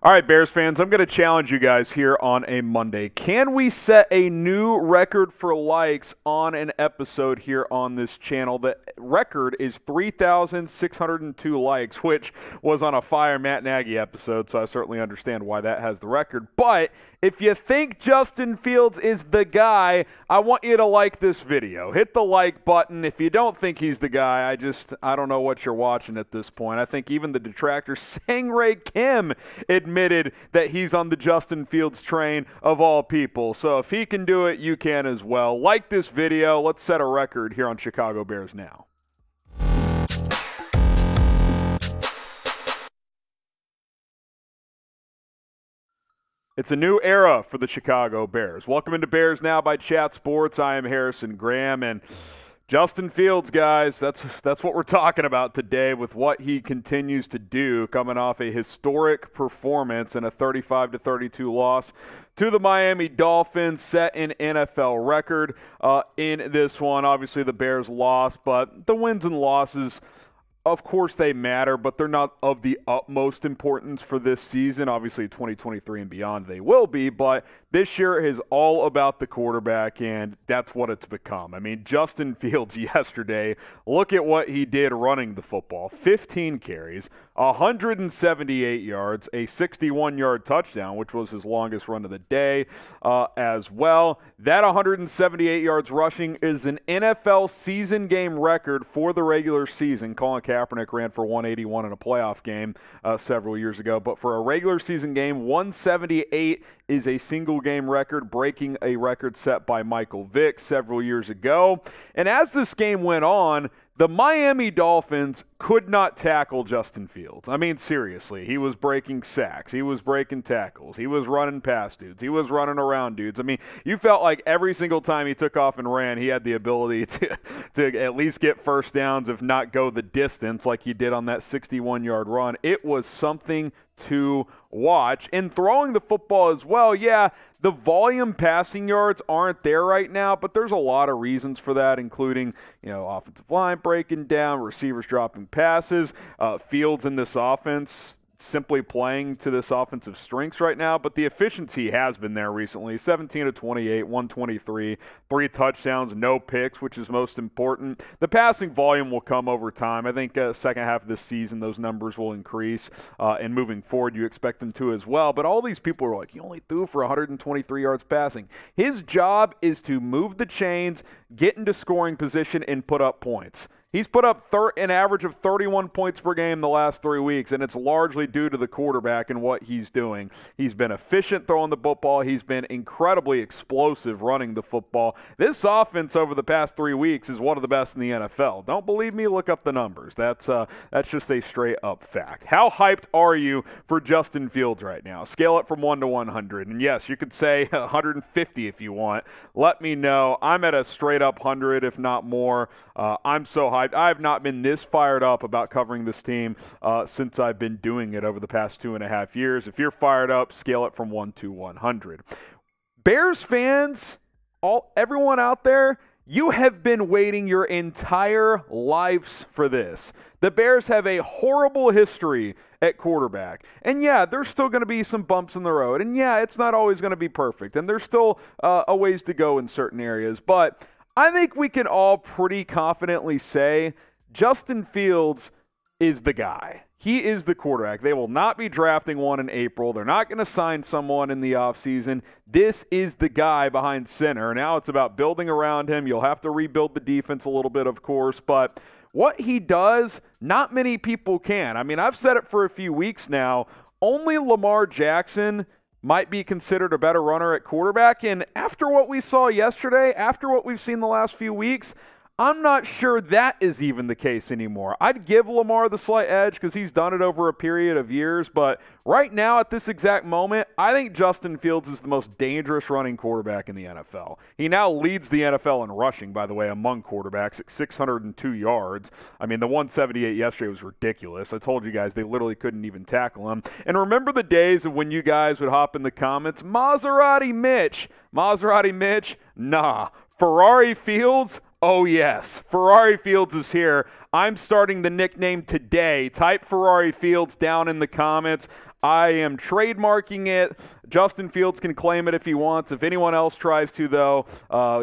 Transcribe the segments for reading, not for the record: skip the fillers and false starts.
All right, Bears fans, I'm going to challenge you guys here on a Monday. Can we set a new record for likes on an episode here on this channel? The record is 3,602 likes, which was on a Fire Matt Nagy episode, so I certainly understand why that has the record. But if you think Justin Fields is the guy, I want you to like this video. Hit the like button. If you don't think he's the guy, I don't know what you're watching at this point. I think even the detractor, Sangray Kim, admitted that he's on the Justin Fields train of all people. So if he can do it, you can as well. Like this video. Let's set a record here on Chicago Bears Now. It's a new era for the Chicago Bears. Welcome into Bears Now by Chat Sports. I am Harrison Graham, and Justin Fields, guys, that's what we're talking about today with what he continues to do, coming off a historic performance in a 35-32 loss to the Miami Dolphins, set an NFL record in this one. Obviously, the Bears lost, but the wins and losses, of course, they matter, but they're not of the utmost importance for this season. Obviously, 2023 and beyond, they will be, but this year is all about the quarterback, and that's what it's become. I mean, Justin Fields yesterday, look at what he did running the football. 15 carries, 178 yards, a 61-yard touchdown, which was his longest run of the day as well. That 178 yards rushing is an NFL season game record for the regular season. Colin Kaepernick ran for 181 in a playoff game several years ago, but for a regular season game, 178 is a single game record, breaking a record set by Michael Vick several years ago. And as this game went on, the Miami Dolphins could not tackle Justin Fields. I mean, seriously, he was breaking sacks. He was breaking tackles. He was running past dudes. He was running around dudes. I mean, you felt like every single time he took off and ran, he had the ability to at least get first downs, if not go the distance like he did on that 61-yard run. It was something to watch. And throwing the football as well, yeah, the volume passing yards aren't there right now, but there's a lot of reasons for that, including, offensive line breaking down, receivers dropping passes, Fields in this offense simply playing to this offensive strengths right now, but the efficiency has been there recently. 17 of 28, 123, 3 touchdowns, no picks, which is most important. The passing volume will come over time. I think second half of this season, those numbers will increase, and moving forward, you expect them to as well. But all these people are like, he only threw for 123 yards passing. His job is to move the chains, get into scoring position, and put up points. He's put up an average of 31 points per game the last 3 weeks, and it's largely due to the quarterback and what he's doing. He's been efficient throwing the football. He's been incredibly explosive running the football. This offense over the past 3 weeks is one of the best in the NFL. Don't believe me? Look up the numbers. That's just a straight-up fact. How hyped are you for Justin Fields right now? Scale it from 1 to 100. And yes, you could say 150 if you want. Let me know. I'm at a straight-up 100, if not more. I'm so hyped. I've not been this fired up about covering this team since I've been doing it over the past 2.5 years. If you're fired up, scale it from 1 to 100. Bears fans, everyone out there, you have been waiting your entire lives for this. The Bears have a horrible history at quarterback. And yeah, there's still going to be some bumps in the road. And yeah, it's not always going to be perfect. And there's still a ways to go in certain areas. But I think we can all pretty confidently say Justin Fields is the guy. He is the quarterback. They will not be drafting one in April. They're not going to sign someone in the offseason. This is the guy behind center. Now it's about building around him. You'll have to rebuild the defense a little bit, of course, but what he does, not many people can. I mean, I've said it for a few weeks now. Only Lamar Jackson might be considered a better runner at quarterback. And after what we saw yesterday, after what we've seen the last few weeks, I'm not sure that is even the case anymore. I'd give Lamar the slight edge because he's done it over a period of years. But right now, at this exact moment, I think Justin Fields is the most dangerous running quarterback in the NFL. He now leads the NFL in rushing, by the way, among quarterbacks at 602 yards. I mean, the 178 yesterday was ridiculous. I told you guys they literally couldn't even tackle him. And remember the days of when you guys would hop in the comments, Maserati Mitch, nah. Ferrari Fields, oh yes, Ferrari Fields is here. I'm starting the nickname today. Type Ferrari Fields down in the comments. I am trademarking it. Justin Fields can claim it if he wants. If anyone else tries to, though,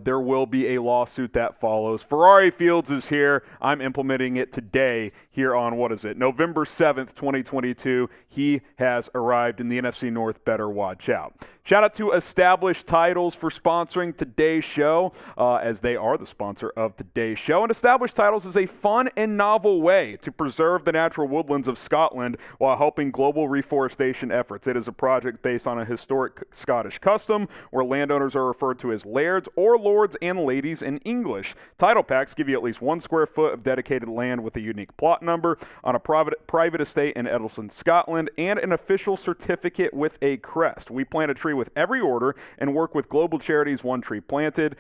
there will be a lawsuit that follows. Ferrari Fields is here. I'm implementing it today here on, November 7th, 2022. He has arrived in the NFC North. Better watch out. Shout out to Established Titles for sponsoring today's show, as they are the sponsor of today's show. And Established Titles is a fun and novel way to preserve the natural woodlands of Scotland while helping global reforestation efforts. It is a project based on a historic Scottish custom where landowners are referred to as lairds or lords and ladies in English. Title packs give you at least 1 square foot of dedicated land with a unique plot number on a private estate in Eddleston, Scotland, and an official certificate with a crest. We plant a tree with every order and work with global charities One Tree Planted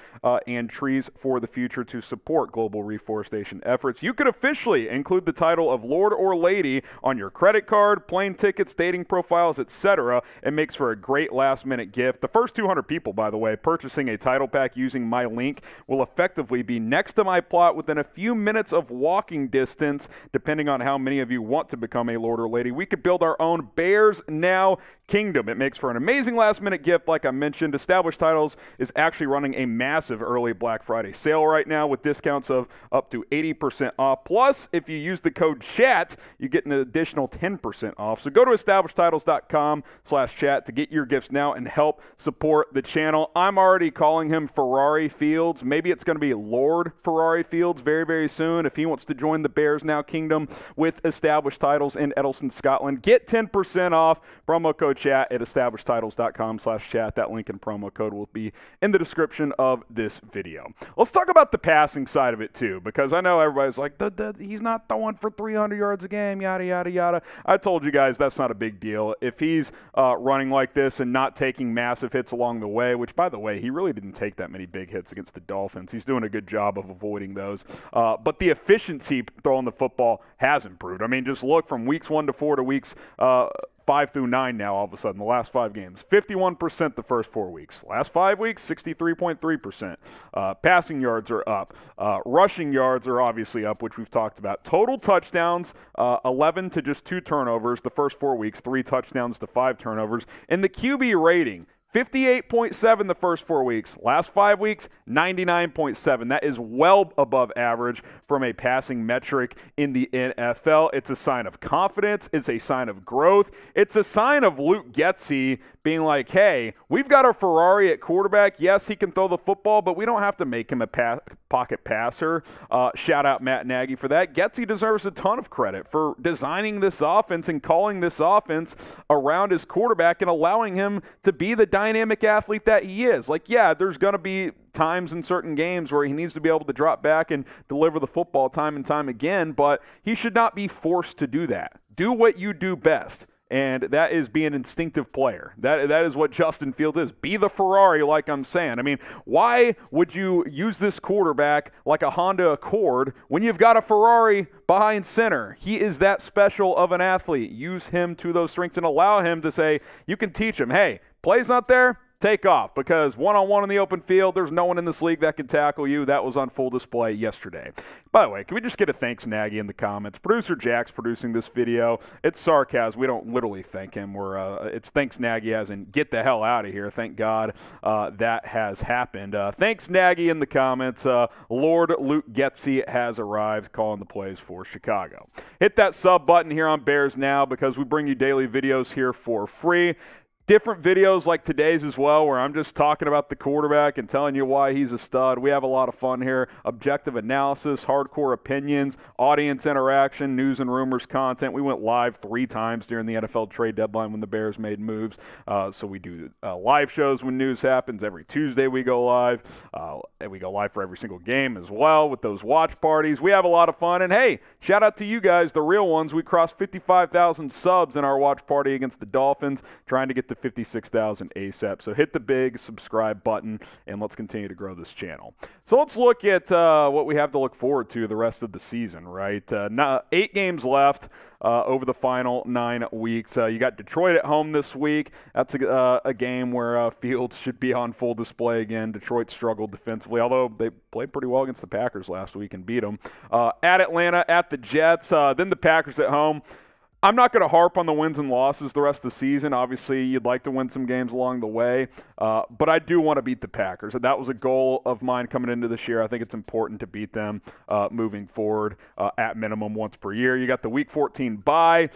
and Trees for the Future to support global reforestation efforts. You could officially include the title of Lord or Lady on your credit card, plane tickets, dating profiles, etc. It makes for a great last-minute gift. The first 200 people, by the way, purchasing a title pack using my link will effectively be next to my plot within a few minutes of walking distance, depending on how many of you want to become a Lord or Lady. We could build our own Bears Now Kingdom. It makes for an amazing last-minute gift, like I mentioned. Established Titles is actually running a massive early Black Friday sale right now with discounts of up to 80% off. Plus, if you use the code CHAT, you get an additional 10% off. So go to establishedtitles.com/chat to get your gifts now and help support the channel. I'm already calling him Ferrari Fields. Maybe it's going to be Lord Ferrari Fields very, very soon if he wants to join the Bears Now Kingdom with Established Titles in Eddleston, Scotland. Get 10% off. Promo code CHAT at establishedtitles.com/chat. That link and promo code will be in the description of this video. Let's talk about the passing side of it too, because I know everybody's like, he's not throwing for 300 yards a game, yada, yada, yada. I told you guys that's not a big deal. If he's running like this and not taking massive hits along the way, which, by the way, he really didn't take that many big hits against the Dolphins. He's doing a good job of avoiding those. But the efficiency throwing the football has improved. I mean, just look from weeks 1 to 4 to weeks 5 through 9 now, all of a sudden, the last 5 games. 51% the first 4 weeks. Last 5 weeks, 63.3%. Passing yards are up. Rushing yards are obviously up, which we've talked about. Total touchdowns, 11 to just 2 turnovers the first 4 weeks. 3 touchdowns to 5 turnovers. And the QB rating, 58.7 the first 4 weeks. Last 5 weeks, 99.7. That is well above average from a passing metric in the NFL. It's a sign of confidence. It's a sign of growth. It's a sign of Luke Getsy being like, hey, we've got a Ferrari at quarterback. Yes, he can throw the football, but we don't have to make him a pocket passer. Shout out Matt Nagy for that. Getsy deserves a ton of credit for designing this offense and calling this offense around his quarterback and allowing him to be the dynamic athlete that he is. Like, yeah, there's going to be times in certain games where he needs to be able to drop back and deliver the football time and time again, but he should not be forced to do that. Do what you do best. And that is be an instinctive player. That is what Justin Fields is. Be the Ferrari, like I'm saying. I mean, why would you use this quarterback like a Honda Accord when you've got a Ferrari behind center? He is that special of an athlete. Use him to those strengths and allow him to say, you can teach him, hey, play's not there, take off, because one-on-one in the open field, there's no one in this league that can tackle you. That was on full display yesterday. By the way, can we just get a thanks Nagy in the comments? Producer Jack's producing this video. It's sarcasm. We don't literally thank him. It's thanks Nagy as in get the hell out of here. Thank God that has happened. Thanks Nagy in the comments. Lord Luke Getsy has arrived calling the plays for Chicago. Hit that sub button here on Bears Now because we bring you daily videos here for free. Different videos like today's as well, where I'm just talking about the quarterback and telling you why he's a stud. We have a lot of fun here. Objective analysis, hardcore opinions, audience interaction, news and rumors content. We went live 3 times during the NFL trade deadline when the Bears made moves. So we do live shows when news happens. Every Tuesday we go live. And we go live for every single game as well with those watch parties. We have a lot of fun. And hey, shout out to you guys, the real ones. We crossed 55,000 subs in our watch party against the Dolphins, trying to get to to 56,000 ASAP. So hit the big subscribe button, and let's continue to grow this channel. So let's look at what we have to look forward to the rest of the season, right? 8 games left over the final 9 weeks. You got Detroit at home this week. That's a game where Fields should be on full display again. Detroit struggled defensively, although they played pretty well against the Packers last week and beat them. At Atlanta, at the Jets, then the Packers at home. I'm not going to harp on the wins and losses the rest of the season. Obviously, you'd like to win some games along the way, but I do want to beat the Packers. That was a goal of mine coming into this year. I think it's important to beat them moving forward at minimum once per year. You got the Week 14 bye,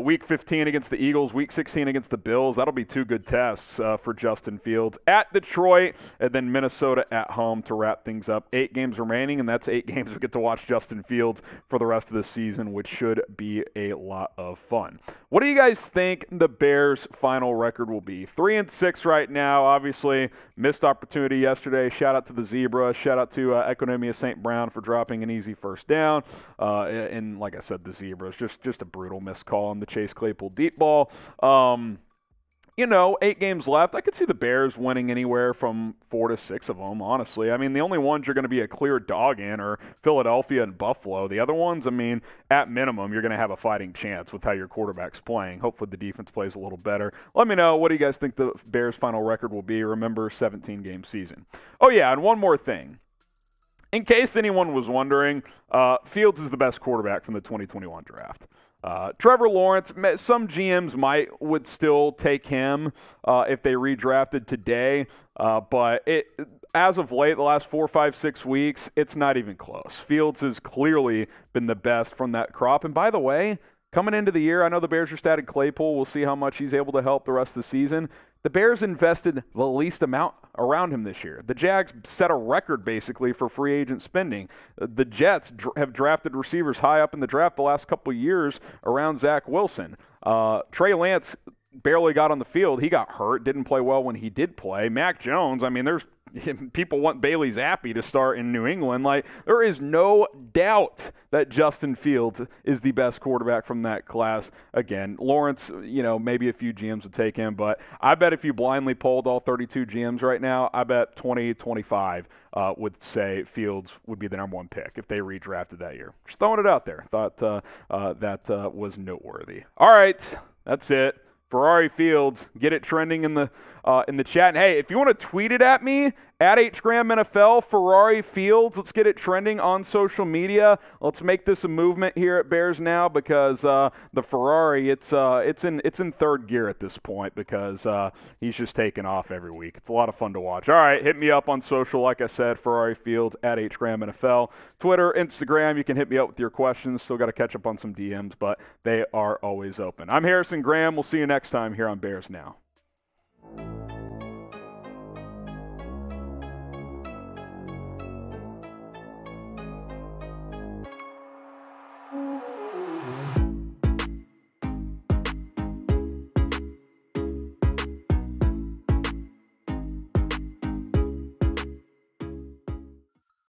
Week 15 against the Eagles, Week 16 against the Bills. That'll be 2 good tests for Justin Fields. At Detroit, and then Minnesota at home to wrap things up. 8 games remaining, and that's 8 games we get to watch Justin Fields for the rest of the season, which should be a lot of fun. What do you guys think the Bears' final record will be? 3-6 right now. Obviously, missed opportunity yesterday. Shout out to the Zebra. Shout out to Equinemius St. Brown for dropping an easy first down. And like I said, the Zebras, just a brutal missed call on the Chase Claypool deep ball. 8 games left. I could see the Bears winning anywhere from 4 to 6 of them, honestly. I mean, the only ones you're going to be a clear dog in are Philadelphia and Buffalo. The other ones, I mean, at minimum, you're going to have a fighting chance with how your quarterback's playing. Hopefully the defense plays a little better. Let me know, what do you guys think the Bears' final record will be? Remember, 17-game season. Oh, yeah, and one more thing. In case anyone was wondering, Fields is the best quarterback from the 2021 draft. Trevor Lawrence, some GMs would still take him if they redrafted today, but as of late, the last 4, 5, 6 weeks, it's not even close. Fields has clearly been the best from that crop. And by the way, coming into the year, I know the Bears just added Claypool. We'll see how much he's able to help the rest of the season. The Bears invested the least amount around him this year. The Jags set a record, basically, for free agent spending. The Jets have drafted receivers high up in the draft the last couple of years around Zach Wilson. Trey Lance barely got on the field. He got hurt, didn't play well when he did play. Mac Jones, I mean, people want Bailey Zappi to start in New England. Like, there is no doubt that Justin Fields is the best quarterback from that class. Again, Lawrence, maybe a few GMs would take him, but I bet if you blindly polled all 32 GMs right now, I bet 20, 25 would say Fields would be the number 1 pick if they redrafted that year. Just throwing it out there. Thought that was noteworthy. All right, that's it. Ferrari Fields, get it trending in the chat. And hey, if you want to tweet it at me, at HGramNFL, Ferrari Fields, let's get it trending on social media. Let's make this a movement here at Bears Now, because the Ferrari, it's in third gear at this point, because he's just taking off every week. It's a lot of fun to watch. All right, hit me up on social, like I said, Ferrari Fields, at HGramNFL. Twitter, Instagram, you can hit me up with your questions. Still got to catch up on some DMs, but they are always open. I'm Harrison Graham. We'll see you next time here on Bears Now.